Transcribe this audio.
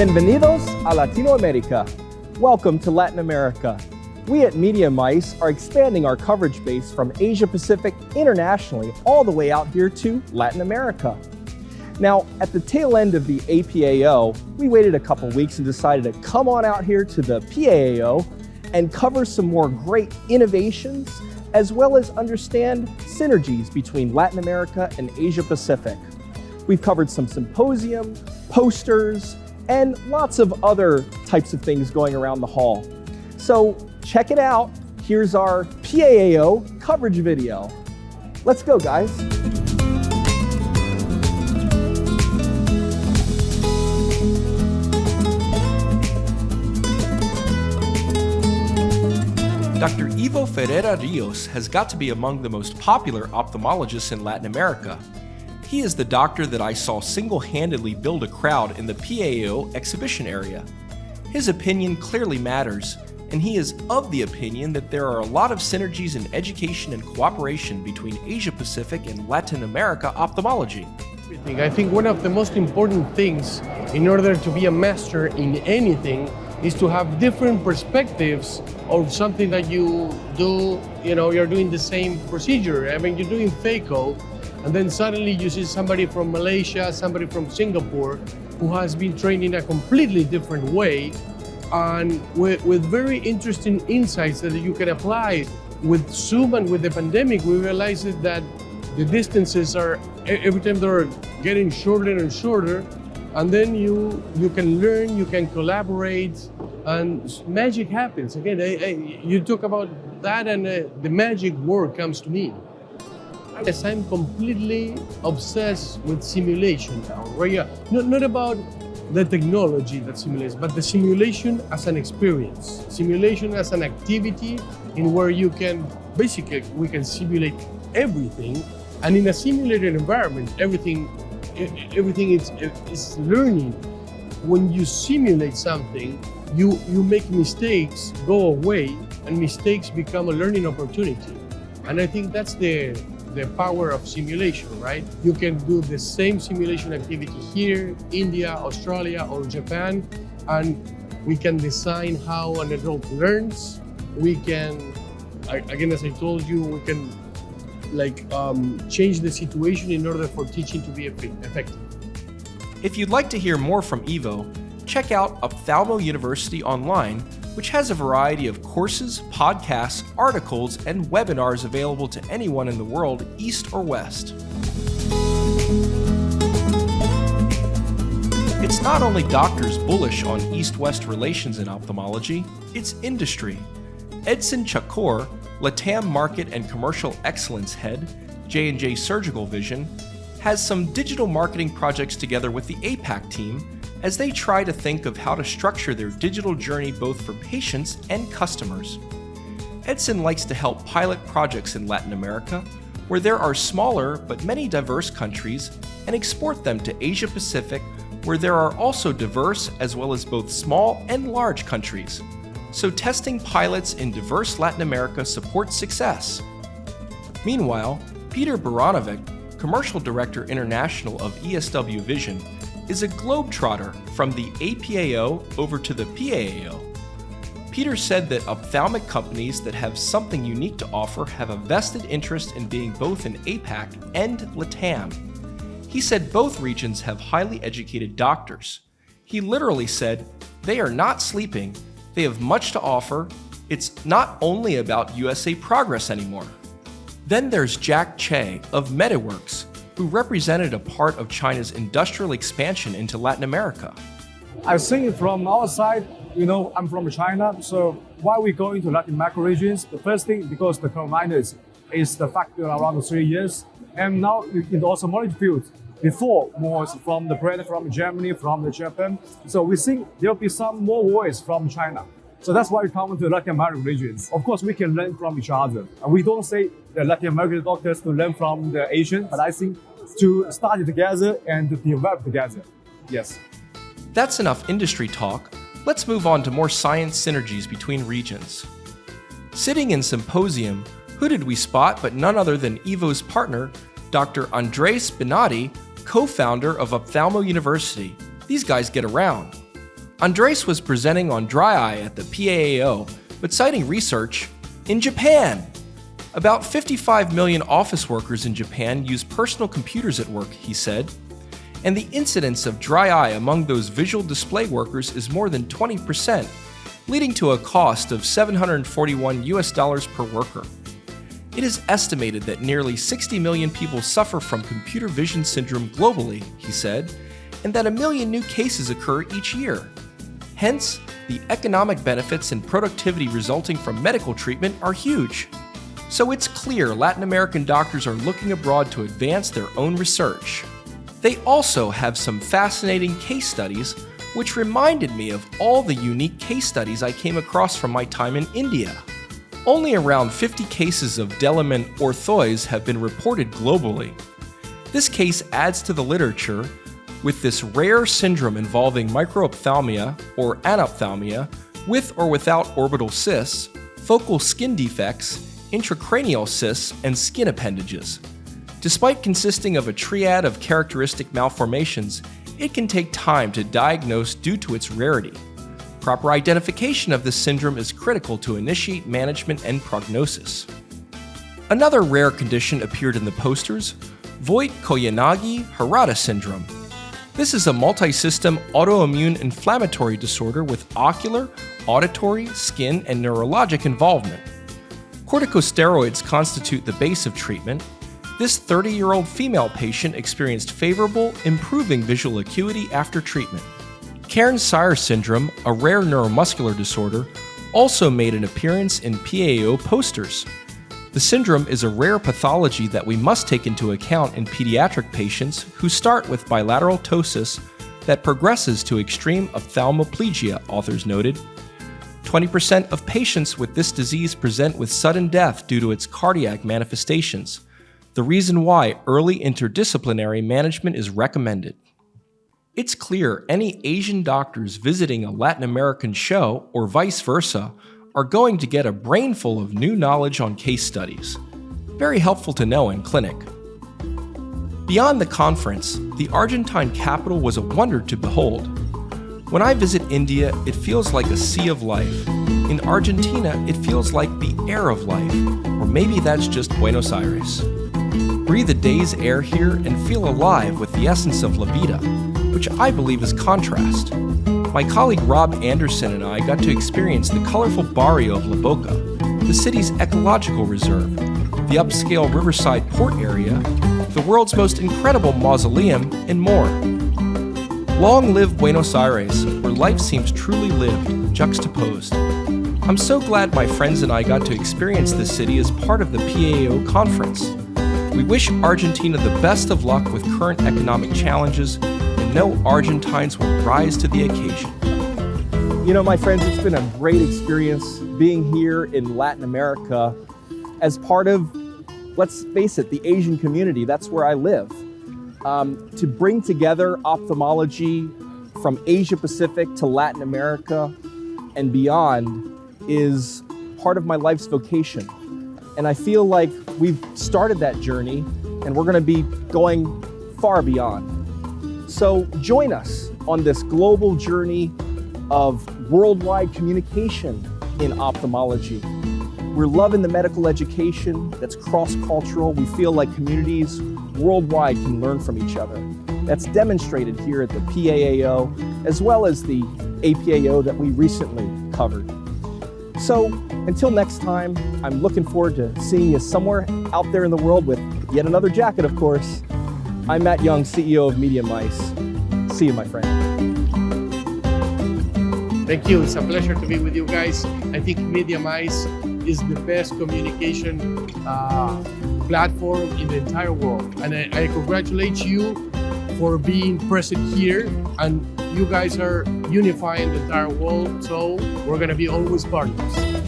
Bienvenidos a Latinoamérica. Welcome to Latin America. We at Media Mice are expanding our coverage base from Asia Pacific internationally all the way out here to Latin America. Now, at the tail end of the APAO, we waited a couple weeks and decided to come on out here to the PAAO and cover some more great innovations, as well as understand synergies between Latin America and Asia Pacific. We've covered some symposium, posters, and lots of other types of things going around the hall. So check it out. Here's our PAAO coverage video. Let's go, guys. Dr. Evo Ferreira Rios has got to be among the most popular ophthalmologists in Latin America. He is the doctor that I saw single-handedly build a crowd in the PAAO exhibition area. His opinion clearly matters, and he is of the opinion that there are a lot of synergies in education and cooperation between Asia Pacific and Latin America ophthalmology. I think one of the most important things in order to be a master in anything is to have different perspectives of something that you do. You're doing the same procedure. I mean, you're doing phaco, and then suddenly you see somebody from Malaysia, somebody from Singapore, who has been trained in a completely different way, and with very interesting insights that you can apply. With Zoom and with the pandemic, we realized that the distances are, every time they're getting shorter and shorter, and then you can learn, you can collaborate, and magic happens. Again, you talk about that, and the magic word comes to me. Yes, I'm completely obsessed with simulation now, right? Not about the technology that simulates, but the simulation as an experience, simulation as an activity in where you can, basically, we can simulate everything, and in a simulated environment, everything is learning. When you simulate something, you make mistakes go away, and mistakes become a learning opportunity. And I think that's the power of simulation, right? You can do the same simulation activity here, India, Australia, or Japan, and we can design how an adult learns. We can, again, as I told you, we can change the situation in order for teaching to be effective. If you'd like to hear more from Evo, check out Ophthalmo University online, which has a variety of courses, podcasts, articles, and webinars available to anyone in the world, East or West. It's not only doctors bullish on East-West relations in ophthalmology, it's industry. Edson Chacor, LATAM Market and Commercial Excellence Head, J&J Surgical Vision, has some digital marketing projects together with the APAC team as they try to think of how to structure their digital journey both for patients and customers. Edson likes to help pilot projects in Latin America, where there are smaller but many diverse countries, and export them to Asia Pacific, where there are also diverse as well as both small and large countries. So testing pilots in diverse Latin America supports success. Meanwhile, Peter Baranovic, Commercial Director International of ESW Vision, is a globetrotter from the APAO over to the PAAO. Peter said that ophthalmic companies that have something unique to offer have a vested interest in being both in APAC and LATAM. He said both regions have highly educated doctors. He literally said, "They are not sleeping, they have much to offer. It's not only about USA progress anymore." Then there's Jack Che of MediWorks, who represented a part of China's industrial expansion into Latin America. I think from our side, I'm from China, so why we go into Latin America regions? The first thing, because the coronavirus is the factor around 3 years, and now in the ophthalmology field, before was from the brand from Germany, from Japan, so we think there'll be some more voice from China. So that's why we come to Latin American regions. Of course, we can learn from each other. And we don't say the Latin American doctors to learn from the Asian, but I think to study together and to develop together. Yes. That's enough industry talk. Let's move on to more science synergies between regions. Sitting in Symposium, who did we spot but none other than Evo's partner, Dr. Andres Benatti, co-founder of Ophthalmo University. These guys get around. Andres was presenting on dry eye at the PAAO, but citing research in Japan. About 55 million office workers in Japan use personal computers at work, he said, and the incidence of dry eye among those visual display workers is more than 20%, leading to a cost of $741 per worker. It is estimated that nearly 60 million people suffer from computer vision syndrome globally, he said, and that 1 million new cases occur each year. Hence, the economic benefits and productivity resulting from medical treatment are huge. So it's clear Latin American doctors are looking abroad to advance their own research. They also have some fascinating case studies, which reminded me of all the unique case studies I came across from my time in India. Only around 50 cases of Delaman orthois have been reported globally. This case adds to the literature with this rare syndrome involving microphthalmia or anophthalmia with or without orbital cysts, focal skin defects, intracranial cysts, and skin appendages. Despite consisting of a triad of characteristic malformations, it can take time to diagnose due to its rarity. Proper identification of this syndrome is critical to initiate management and prognosis. Another rare condition appeared in the posters, Voigt-Koyanagi-Harada syndrome. This is a multi-system autoimmune inflammatory disorder with ocular, auditory, skin, and neurologic involvement. Corticosteroids constitute the base of treatment. This 30-year-old female patient experienced favorable, improving visual acuity after treatment. Cairns-Sayre syndrome, a rare neuromuscular disorder, also made an appearance in PAAO posters. The syndrome is a rare pathology that we must take into account in pediatric patients who start with bilateral ptosis that progresses to extreme ophthalmoplegia, authors noted. 20% of patients with this disease present with sudden death due to its cardiac manifestations, the reason why early interdisciplinary management is recommended. It's clear any Asian doctors visiting a Latin American show, or vice versa, are going to get a brainful of new knowledge on case studies. Very helpful to know in clinic. Beyond the conference, the Argentine capital was a wonder to behold. When I visit India, it feels like a sea of life. In Argentina, it feels like the air of life, or maybe that's just Buenos Aires. Breathe a day's air here and feel alive with the essence of La Vida, which I believe is contrast. My colleague Rob Anderson and I got to experience the colorful barrio of La Boca, the city's ecological reserve, the upscale riverside port area, the world's most incredible mausoleum, and more. Long live Buenos Aires, where life seems truly lived, juxtaposed. I'm so glad my friends and I got to experience this city as part of the PAAO conference. We wish Argentina the best of luck with current economic challenges, and know Argentines will rise to the occasion. You know, my friends, it's been a great experience being here in Latin America as part of, let's face it, the Asian community. That's where I live. To bring together ophthalmology from Asia Pacific to Latin America and beyond is part of my life's vocation. And I feel like we've started that journey and we're going to be going far beyond. So join us on this global journey of worldwide communication in ophthalmology. We're loving the medical education that's cross-cultural. We feel like communities worldwide can learn from each other. That's demonstrated here at the PAAO, as well as the APAO that we recently covered. So until next time, I'm looking forward to seeing you somewhere out there in the world with yet another jacket, of course. I'm Matt Young, CEO of Media Mice. See you, my friend. Thank you. It's a pleasure to be with you guys. I think Media Mice is the best communication platform in the entire world. And I congratulate you for being present here. And you guys are unifying the entire world. So we're going to be always partners.